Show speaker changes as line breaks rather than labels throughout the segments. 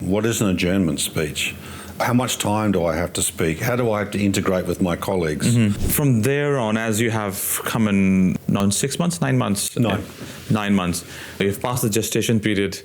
What is an adjournment speech? How much time do I have to speak? How do I have to integrate with my colleagues?
From there on, as you have come in now in 6 months, 9 months?
Nine.
9 months. You've passed the gestation period.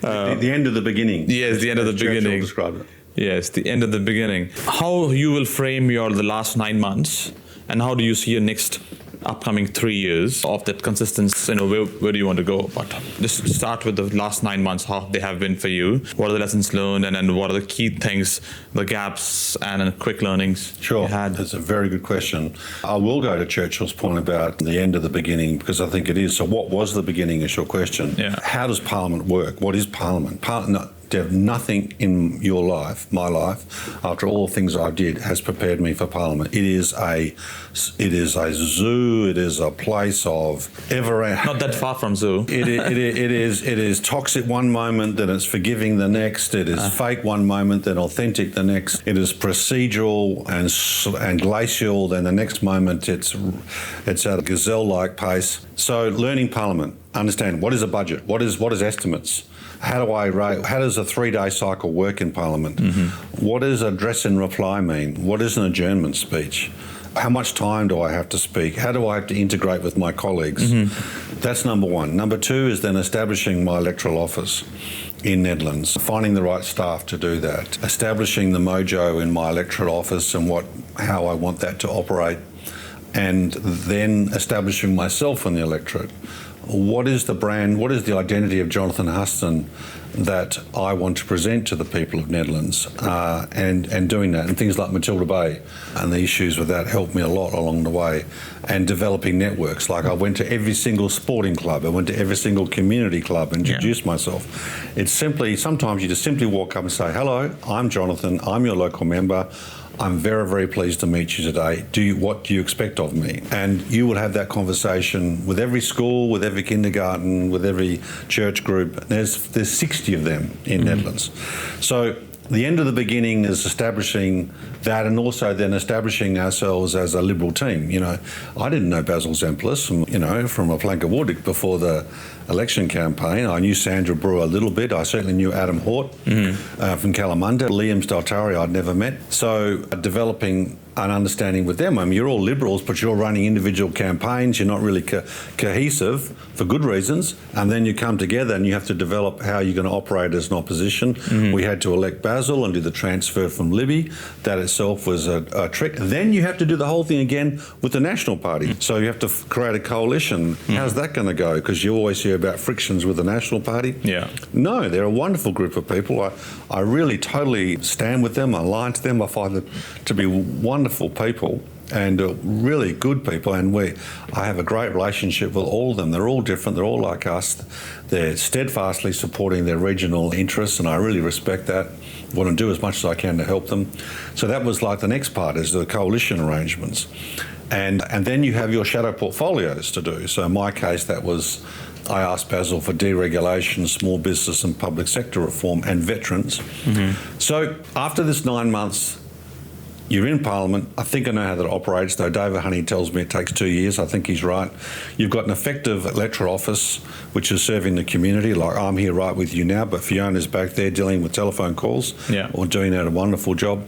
The end of the beginning.
Yes, the end of the
Churchill
beginning.
described it.
Yes, the end of the beginning. How you will frame the last 9 months, and how do you see your next upcoming 3 years of that consistency? Where do you want to go? But just start with the last 9 months, how they have been for you. What are the lessons learned, and then what are the key things, the gaps, and quick learnings
Sure,
you had?
that's a very good question. I will go to Churchill's point about the end of the beginning, because I think it is. So what was the beginning is your question.
Yeah.
How does Parliament work? What is Parliament? Dev, nothing in your life, my life, after all the things I did, has prepared me for Parliament. It is a zoo. It is a place of
Not that far from zoo.
It is toxic one moment, then it's forgiving the next. It is fake one moment, then authentic the next. It is procedural and glacial. Then the next moment it's at a gazelle-like pace. So learning Parliament, understand what is a budget, what is estimates. How does a 3-day cycle work in Parliament? What does address and reply mean? What is an adjournment speech? How much time do I have to speak? How do I have to integrate with my colleagues? That's number one. Number two is then establishing my electoral office in Nedlands, finding the right staff to do that, establishing the mojo in my electoral office and how I want that to operate, and then establishing myself in the electorate. What is the brand, what is the identity of Jonathan Huston that I want to present to the people of Nedlands, and doing that, and things like Matilda Bay and the issues with that helped me a lot along the way, and developing networks. Like I went to every single sporting club, I went to every single community club and introduced myself. It's simply, sometimes you just simply walk up and say, hello, I'm Jonathan, I'm your local member. I'm very, very pleased to meet you today. What do you expect of me? And you will have that conversation with every school, with every kindergarten, with every church group. There's 60 of them in Nedlands. So the end of the beginning is establishing that, and also then establishing ourselves as a Liberal team. I didn't know Basil Zemplis from a plank of wood before the election campaign. I knew Sandra Brewer a little bit. I certainly knew Adam Hort from Kalamunda. Liam Staltari I'd never met. So developing an understanding with them. I mean, you're all Liberals, but you're running individual campaigns. You're not really cohesive for good reasons. And then you come together and you have to develop how you're going to operate as an opposition. We had to elect Basil and do the transfer from Libby. That itself was a trick. Then you have to do the whole thing again with the National Party. So you have to create a coalition. How's that going to go? Because you always hear about frictions with the National Party.
Yeah.
No, they're a wonderful group of people. I really totally stand with them. I align to them. I find them to be wonderful people and really good people, and I have a great relationship with all of them. They're all different, they're all like us. They're steadfastly supporting their regional interests, and I really respect that. I want to do as much as I can to help them. So that was like the next part, is the coalition arrangements. And then you have your shadow portfolios to do. So in my case, that was, I asked Basil for deregulation, small business and public sector reform, and veterans. So after this 9 months, you're in Parliament. I think I know how that operates, though David Honey tells me it takes 2 years. I think he's right. You've got an effective electoral office, which is serving the community, like I'm here right with you now, but Fiona's back there dealing with telephone calls, or doing a wonderful job.